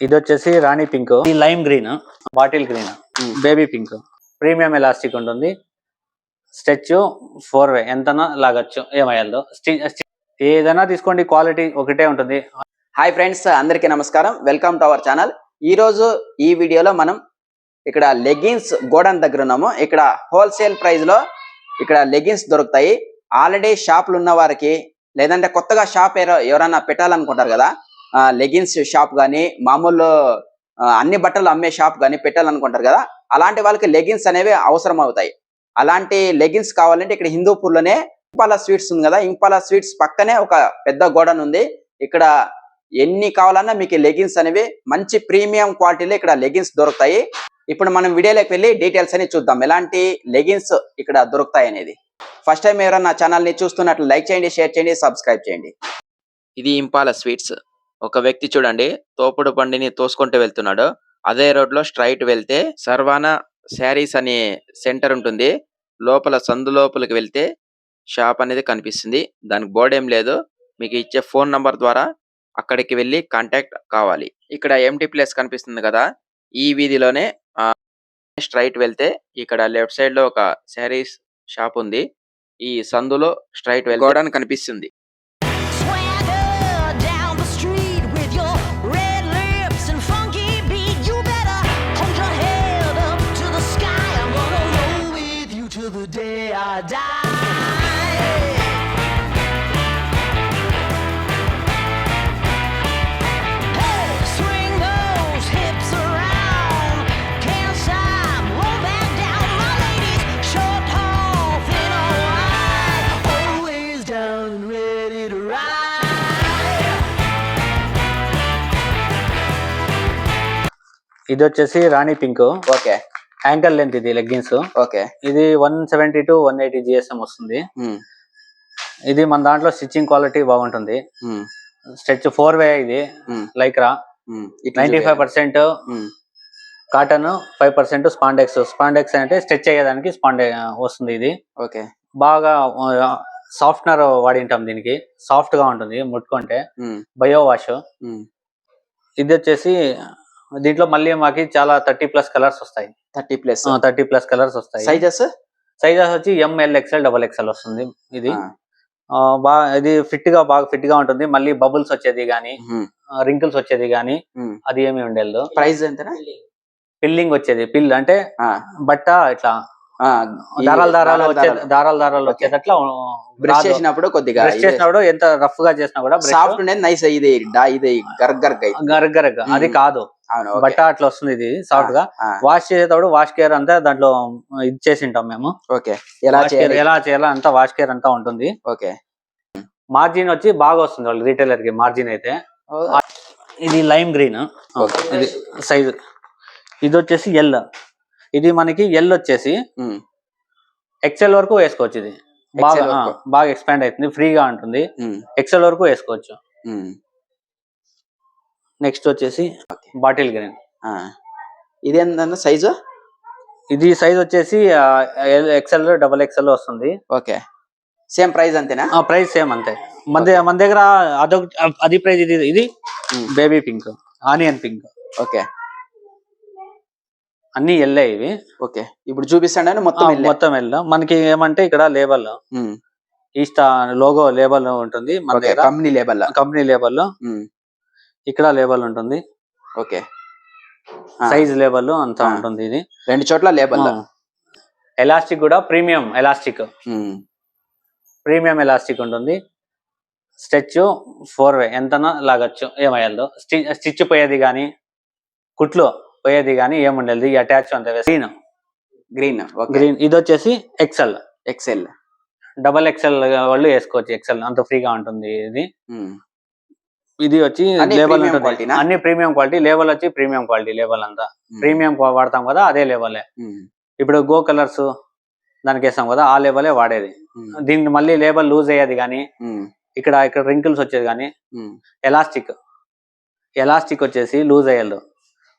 ఇది వచ్చేసి రాణి పింక్, ఈ lime green, bottle green, baby pink. Premium elastic ఉంటుంది. స్ట్రెచ్ 4 వే ఎంతనా లాగచ్చు, ఏమయ్యాలో ఏదైనా తీసుకోండి, క్వాలిటీ ఒకటే ఉంటుంది. హాయ్ ఫ్రెండ్స్, అందరికీ నమస్కారం. Welcome to our channel. ఈరోజు ఈ వీడియోలో మనం ఇక్కడ లెగ్గిన్స్ గోడౌన్ దగ్గర ఉన్నాము. ఇక్కడ హోల్సేల్ ప్రైస్ లో ఇక్కడ లెగ్గిన్స్ దొరుకుతాయి. ఆల్రెడీ షాపులు ఉన్న వారికి, లేదంటే కొత్తగా షాప్ ఎవరైనా పెట్టాలనుకుంటారు కదా, లెగ్గిన్స్ షాప్ కానీ మామూలు అన్ని బట్టలు అమ్మే షాప్ కానీ పెట్టాలనుకుంటారు కదా, అలాంటి వాళ్ళకి లెగ్గిన్స్ అనేవి అవసరం అవుతాయి. అలాంటి లెగ్గిన్స్ కావాలంటే ఇక్కడ హిందూపూర్లోనే ఇంపాలా స్వీట్స్ ఉంది కదా, ఇంపాలా స్వీట్స్ పక్కనే ఒక పెద్ద గోడౌన్ ఉంది. ఇక్కడ ఎన్ని కావాలన్నా మీకు లెగ్గిన్స్ అనేవి మంచి ప్రీమియం క్వాలిటీలో ఇక్కడ లెగ్గిన్స్ దొరుకుతాయి. ఇప్పుడు మనం వీడియోలోకి వెళ్ళి డీటెయిల్స్ అని చూద్దాం, ఎలాంటి లెగ్గిన్స్ ఇక్కడ దొరుకుతాయి అనేది. ఫస్ట్ టైం ఎవరైనా ఛానల్ ని చూస్తున్నట్లు లైక్ చేయండి, షేర్ చేయండి, సబ్స్క్రైబ్ చేయండి. ఇది ఇంపాలా స్వీట్స్. ఒక వ్యక్తి చూడండి తోపుడు బండిని తోసుకుంటూ వెళ్తున్నాడు. అదే రోడ్ లో స్ట్రైట్ వెళ్తే సర్వానా శారీస్ అనే సెంటర్ ఉంటుంది. లోపల సందు లోపలికి వెళ్తే షాప్ అనేది కనిపిస్తుంది. దానికి బోర్డు ఏం లేదు. మీకు ఇచ్చే ఫోన్ నంబర్ ద్వారా అక్కడికి వెళ్ళి కాంటాక్ట్ కావాలి. ఇక్కడ ఎంటీ ప్లేస్ కనిపిస్తుంది కదా, ఈ వీధిలోనే స్ట్రైట్ వెళ్తే ఇక్కడ లెఫ్ట్ సైడ్ లో ఒక శారీస్ షాప్ ఉంది. ఈ సందులో స్ట్రైట్ వెళ్తే గోడౌన్ కనిపిస్తుంది. ఇది వచ్చేసి రాణి పింక్. ఓకే, యాంకల్ లెంత్ ఇది లెగ్గిన్స్. ఓకే, ఇది 170 to 180 GSM వస్తుంది. ఇది మన దాంట్లో స్టిచ్చింగ్ క్వాలిటీ బాగుంటుంది. స్ట్రెచ్ 4 వే. ఇది లైక్రా 95% కాటన్, 5% స్పాండెక్స్. స్పాండెక్స్ అంటే స్ట్రెచ్ అయ్యేదానికి వస్తుంది. ఇది ఓకే, బాగా సాఫ్ట్నర్ వాడింటాం దీనికి. సాఫ్ట్ గా ఉంటుంది ముట్టుకుంటే. Bio wash. ఇది వచ్చేసి దీంట్లో మళ్ళీ మాకి చాలా 30+ కలర్స్ వస్తాయి. 30+ కలర్స్ వస్తాయి. సైజెస్ వచ్చి ML XL XXL వస్తుంది. ఇది ఇది బాగా ఫిట్ గా ఉంటుంది. మళ్ళీ బబుల్స్ వచ్చేది గానీ, రింకిల్స్ వచ్చేది గానీ అది ఏమి ఉండేది. ప్రైస్ ఎంత? పిల్లింగ్ వచ్చేది. పిల్ అంటే బట్ట ఇట్లా దారాలు వచ్చేటట్లా. బ్రష్ చేసినప్పుడు కొద్దిగా ఎంత రఫ్ గా చేసినా కూడా సాఫ్ట్ ఉండేది. నైస్. ఇది గర్గర్ అది కాదు, బట్ట అట్లా వస్తుంది. ఇది సాఫ్ట్ గా. వాష్ చేసేటప్పుడు వాష్ కేర్ అంతా దాంట్లో ఇది చేసింటాం మేము. ఓకే, ఎలా చేయాలా అంతా వాష్ కేర్ అంతా ఉంటుంది. ఓకే, మార్జిన్ వచ్చి బాగా వస్తుంది వాళ్ళు రిటైలర్ కి మార్జిన్ అయితే. ఇది లైమ్ గ్రీన్. ఇది సైజ్. ఇది వచ్చేసి ఎల్. ఇది మనకి ఎల్ వచ్చేసి XL వరకు వేసుకోవచ్చు. ఇది బాగా ఎక్స్పాండ్ అవుతుంది, ఫ్రీగా ఉంటుంది. XL వరకు వేసుకోవచ్చు. నెక్స్ట్ వచ్చేసి బాటిల్ గ్రీన్. ఇది ఎంత సైజు? ఇది సైజ్ వచ్చేసి XL XXL వస్తుంది. ఓకే, సేమ్ ప్రైస్ అంతేనా? ప్రైస్ సేమ్ అంతే. మన దగ్గర అది ప్రైస్. ఇది baby pink, onion pink. Okay, అన్ని ఎల్లే ఇవి. ఓకే, ఇప్పుడు చూపిస్తాను మొత్తం ఎల్ల. మనకి ఏమంటే ఇక్కడ లేబల్ ఈస్టా లోగో లేబల్ ఉంటుంది మన దగ్గర. కంపెనీ లేబల్ ఇక్కడ లేబల్ ఉంటుంది. ఓకే, సైజ్ లేబల్ అంతా ఉంటుంది. ఇది 2 చోట్ల లేబల్. ఎలాస్టిక్ కూడా ప్రీమియం ఎలాస్టిక్ ఉంటుంది. స్ట్రెచ్ 4 వే ఎంతనా లాగచ్చు, ఏమయ్యాలో. స్టిచ్ పోయేది గానీ, కుట్లు పోయేది గానీ ఏముండేది. అటాచ్ అంతే. గ్రీన్. ఇది వచ్చేసి XL XXL వాళ్ళు వేసుకోవచ్చు. XL అంత ఫ్రీగా ఉంటుంది. ఇది వచ్చి లేబల్ ఉంటుంది. అన్ని ప్రీమియం క్వాలిటీ. లేబల్ వచ్చి ప్రీమియం క్వాలిటీ. లేబల్ అంతా ప్రీమియం వాడతాం కదా, అదే లేబలే. ఇప్పుడు గో కలర్స్ దానికి వేస్తాం కదా, ఆ లేబలే వాడేది. దీనికి మళ్ళీ లేబల్ లూజ్ అయ్యేది గానీ, ఇక్కడ రింకిల్స్ వచ్చేది గానీ. ఎలాస్టిక్ వచ్చేసి లూజ్ అయ్యేది.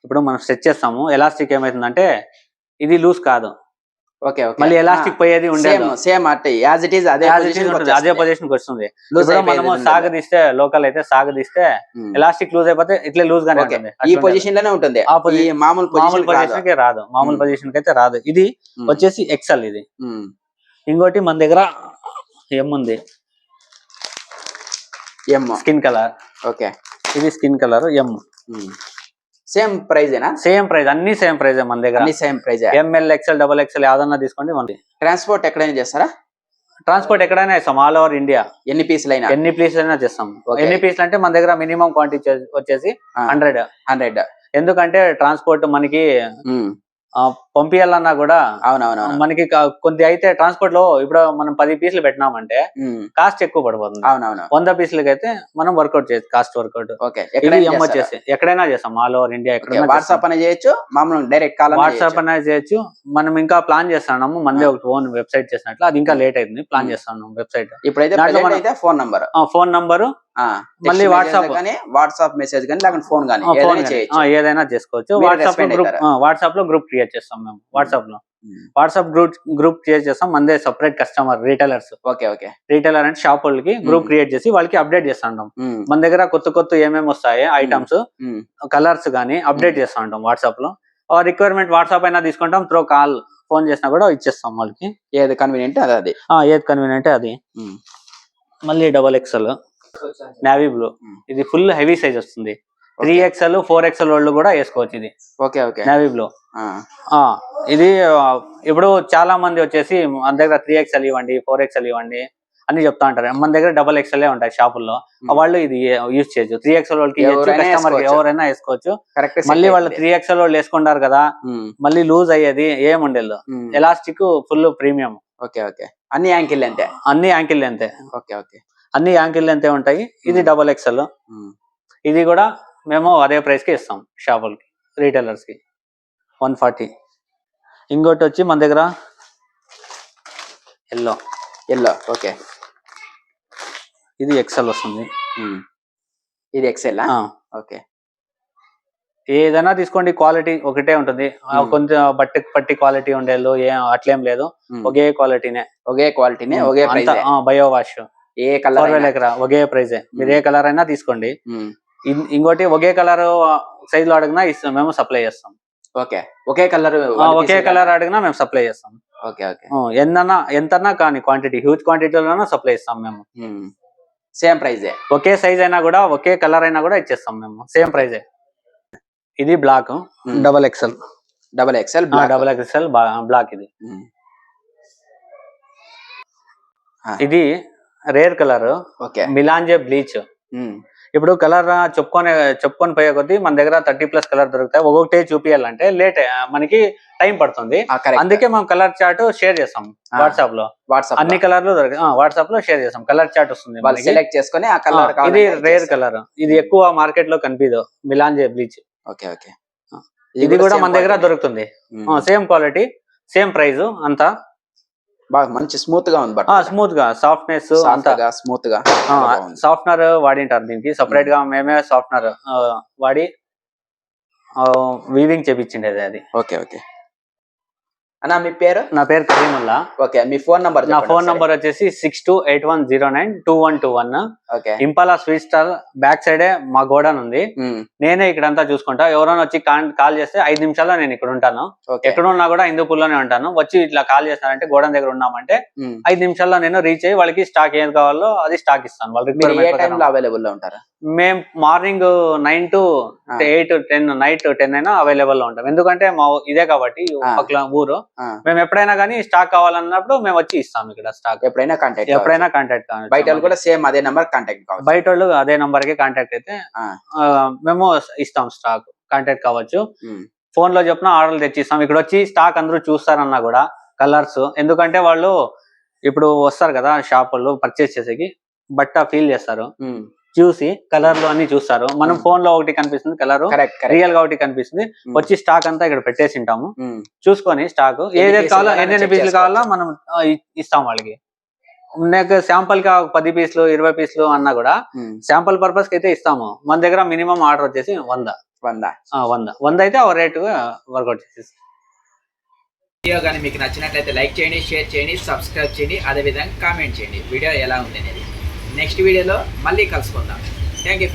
ఇప్పుడు మనం స్ట్రెచ్ చేస్తాము. ఎలాస్టిక్ ఏమైతుందంటే ఇది లూజ్ కాదు, ఓకే ఓకే మళ్ళీ ఎలాస్టిక్ పోయేది ఉండేది సేమ్ అట్టే యాజ్ ఇట్ ఈస్ అదే అదే పొజిషన్ కి వస్తుంది. ఇప్పుడు మనము సాగదీస్తే లోకల్ అయితే సాగదీస్తే ఎలాస్టిక్ లూజ్ అయిపోతే ఇట్లా లూజ్ గానే ఉంటుంది. ఈ పొజిషన్ లోనే ఉంటుంది, మామూలు పొజిషన్ కి రాదు, మామూలు పొజిషన్ కి అయితే రాదు. ఇది వచ్చేసి ఎక్సెల్. ఇది ఇంకోటి మన దగ్గర ఎం ఉంది, స్కిన్ కలర్. ఓకే ఇది స్కిన్ కలర్ ఎం. సేమ్ ప్రైజ్ సేమ్ ప్రైజ్, అన్ని సేమ్ ప్రైజ్ మన దగ్గర. Same price M L XL double XL ఏదన్నా తీసుకోండి. మనకి ట్రాన్స్పోర్ట్ ఎక్కడైనా చేస్తారా? ట్రాన్స్పోర్ట్ ఎక్కడైనా ఇస్తాం, ఆల్ ఓవర్ ఇండియా. ఎన్ని పీసులు అయినా చేస్తాం. ఎన్ని పీసులు అంటే మన దగ్గర మినిమం క్వాంటిటీ వచ్చేసి 100. ఎందుకంటే ట్రాన్స్పోర్ట్ మనకి పంపించాలన్నా కూడా అవునవును మనకి కొద్ది అయితే ట్రాన్స్పోర్ట్ లో ఇప్పుడు మనం 10 పీసులు పెట్టినామంటే కాస్ట్ ఎక్కువ పడిపోతుంది. అవునవును 100 పీసులకి అయితే మనం వర్కౌట్ చేయొచ్చు, కాస్ట్ వర్కౌట్. వచ్చేసి ఎక్కడైనా చేస్తాం, ఆల్ ఓవర్ ఇండియా. ఎక్కడ వాట్సాప్ అనేది చేయొచ్చు, మామూలు డైరెక్ట్ కాల్ వాట్సాప్ అనేది చేయొచ్చు. మనం ఇంకా ప్లాన్ చేస్తున్నాము, మందే ఒకటి ఓన్ వెబ్సైట్ చేసినట్లు. అది ఇంకా లేట్ అయింది, ప్లాన్ చేస్తున్నాం వెబ్సైట్. ఇప్పుడైతే ఫోన్ నంబర్ మళ్ళీ వాట్సాప్ మెసేజ్ కానీ లేకుంటే ఫోన్ కానీ ఏదైనా చేసుకోవచ్చు. వాట్సాప్ లో గ్రూప్ క్రియేట్ చేస్తాం మేము. వాట్సాప్ గ్రూప్ క్రియేట్ చేస్తాం. మందే సపరేట్ కస్టమర్ రీటైలర్స్. రీటైలర్ అంటే షాప్ వాళ్ళకి గ్రూప్ క్రియేట్ చేసి వాళ్ళకి అప్డేట్ చేస్తా ఉంటాం. మన దగ్గర కొత్త ఏమేమి వస్తాయి ఐటమ్స్, కలర్స్ గానీ అప్డేట్ చేస్తా ఉంటాం వాట్సాప్ లో. రిక్వైర్మెంట్ వాట్సాప్ అయినా తీసుకుంటాం, త్రో కాల్ ఫోన్ చేసినా కూడా ఇచ్చేస్తాం వాళ్ళకి. ఏది కన్వీనియంట్ అది. మళ్ళీ డబల్ ఎక్సెల్ నేవీ బ్లూ. ఇది ఫుల్ హెవీ సైజ్ వస్తుంది. 3XL 4XL వాళ్ళు కూడా వేసుకోవచ్చు. ఇది నేవీ బ్లూ. ఇది ఇప్పుడు చాలా మంది వచ్చేసి మన దగ్గర 3XL ఇవ్వండి, 4XL ఇవ్వండి అని చెప్తా ఉంటారు. మన దగ్గర డబల్ ఎక్స్ఎల్ ఉంటాయి షాపుల్లో. వాళ్ళు ఇది యూజ్ చేయొచ్చు. 3XL వాళ్ళకి కస్టమర్ ఎవరైనా వేసుకోవచ్చు. మళ్ళీ వాళ్ళు 3XL వాళ్ళు వేసుకుంటారు కదా, మళ్ళీ లూజ్ అయ్యేది ఏముండేది. Elastic full premium. అన్ని యాంకిల్ అంతే. అన్ని యాంకిల్ అంతే ఉంటాయి. ఇది డబల్ ఎక్స్ఎల్. ఇది కూడా మేము అదే ప్రైస్ కి ఇస్తాం షాపులకి, రీటైలర్స్ కి 140. ఇంకోటి వచ్చి మన దగ్గర ఎల్లో. ఇది ఎక్స్ఎల్ వస్తుంది. ఇది ఎక్స్ఎల్. ఏదైనా తీసుకోండి, క్వాలిటీ ఒకటే ఉంటుంది. కొంచెం పట్టి క్వాలిటీ ఉండేది అట్లేం లేదు, ఒకే క్వాలిటీనే. బయో వాష్ ఏ కలర్ ఒకే ప్రైజ్. మీరు ఏ కలర్ అయినా తీసుకోండి. ఇంకోటి ఒకే కలర్ సైజ్ లో అడిగినా మేము సప్లై చేస్తాం. ఒకే కలర్ అడిగినా మేము సప్లై చేస్తాం. ఎంతన్నా కానీ క్వాంటిటీ, హ్యూజ్ క్వాంటిటీలోనే సప్లై ఇస్తాం మేము. Same price. ఒకే సైజ్ అయినా కూడా, ఒకే కలర్ అయినా కూడా ఇచ్చేస్తాం మేము, సేమ్ ప్రైజే. ఇది బ్లాక్ డబల్ ఎక్స్ఎల్ బ్లాక్. ఇది రేర్ కలర్, మిలాంజే బ్లీచ్. ఇప్పుడు కలర్ చెప్పుకొని పోయే కొద్దీ మన దగ్గర 30+ కలర్ దొరుకుతాయి. ఒక్కొక్కటే చూపించాలంటే లేట్, మనకి టైం పడుతుంది. అందుకే మనం కలర్ చార్ట్ షేర్ చేస్తాం వాట్సాప్ లో. అన్ని కలర్లు వాట్సాప్ లో షేర్ చేస్తాం. కలర్ చార్ట్ వస్తుంది, సెలెక్ట్ చేసుకుని ఆ కలర్. ఇది రేర్ కలర్, ఇది ఎక్కువ మార్కెట్ లో కనిపించదు, మిలాంజే బ్లీచ్. ఇది కూడా మన దగ్గర దొరుకుతుంది. Same quality, same price. అంతా బాగా మంచి స్మూత్ గా ఉంది. స్మూత్ గా, సాఫ్ట్నెస్ అంతా స్మూత్ గా. సాఫ్ట్నర్ వాడింటారు దీనికి సపరేట్ గా. మేమే సాఫ్ట్నర్ వాడి వీవింగ్ చేపించిండేది అది. అన్నా మీ పేరు? నా పేరు కరీముల్లా. మీ ఫోన్ నంబర్? నా ఫోన్ నంబర్ వచ్చేసి 62810921. ఇంపాలా స్వీట్ స్టాల్ బ్యాక్ సైడే మా గోడౌన్ ఉంది. నేనే ఇక్కడంతా చూసుకుంటా. ఎవరైనా వచ్చి కాల్ చేస్తే 5 నిమిషాల్లో నేను ఇక్కడ ఉంటాను. ఎక్కడ ఉన్నా కూడా హిందూపూర్లోనే ఉంటాను. వచ్చి ఇట్లా కాల్ చేస్తానంటే గోడౌన్ దగ్గర ఉన్నామంటే 5 నిమిషాల్లో నేను రీచ్ అయ్యి వాళ్ళకి స్టాక్ ఏది కావాలో అది స్టాక్ ఇస్తాను. వాళ్ళు అవైలబుల్ లో ఉంటారు. మేము మార్నింగ్ 9 to 8, 10, నైట్ 10 అయినా అవైలబుల్ లో ఉంటాం. ఎందుకంటే మా ఇదే కాబట్టి పక్కన ఊరు. మేము ఎప్పుడైనా కానీ స్టాక్ కావాలన్నప్పుడు మేము వచ్చి ఇస్తాం ఇక్కడ స్టాక్. ఎప్పుడైనా కాంటాక్ట్. బయట వాళ్ళు కూడా సేమ్ అదే నంబర్ కాంటాక్ట్ కావచ్చు. బయట వాళ్ళు అదే నంబర్ కి కాంటాక్ట్ అయితే మేము ఇస్తాం స్టాక్. కాంటాక్ట్ కావచ్చు. ఫోన్ లో చెప్పిన ఆర్డర్లు తెచ్చిస్తాం. ఇక్కడ వచ్చి స్టాక్ అందరూ చూస్తారన్నా కూడా కలర్స్, ఎందుకంటే వాళ్ళు ఇప్పుడు వస్తారు కదా షాప్ వాళ్ళు పర్చేస్ చేసేకి, బట్ట ఫీల్ చేస్తారు, చూసి కలర్లు అన్ని చూస్తారు. మనం ఫోన్ లో ఒకటి కనిపిస్తుంది కలర్, రియల్ గా ఒకటి కనిపిస్తుంది. వచ్చి స్టాక్ అంతా ఇక్కడ పెట్టేసి ఉంటాము. చూసుకొని స్టాక్ ఏదైతే కావాలో, ఎన్ని పీసులు కావాలో మనం ఇస్తాం వాళ్ళకి. శాంపుల్ కి 10 పీసులు 20 పీసులు అన్నా కూడా శాంపుల్ పర్పస్ కి అయితే ఇస్తాము. మన దగ్గర మినిమం ఆర్డర్ వచ్చేసి 100 అయితే ఆ రేటు వర్కౌట్ చేసేసి వీడియో కానీ మీకు నచ్చినట్లయితే లైక్ చేయండి, షేర్ చేయండి, సబ్స్క్రైబ్ చేయండి, అదేవిధంగా కామెంట్ చేయండి వీడియో ఎలా ఉంది అనేది. నెక్స్ట్ వీడియోలో మళ్ళీ కలుసుకుందాం. Thank you friends.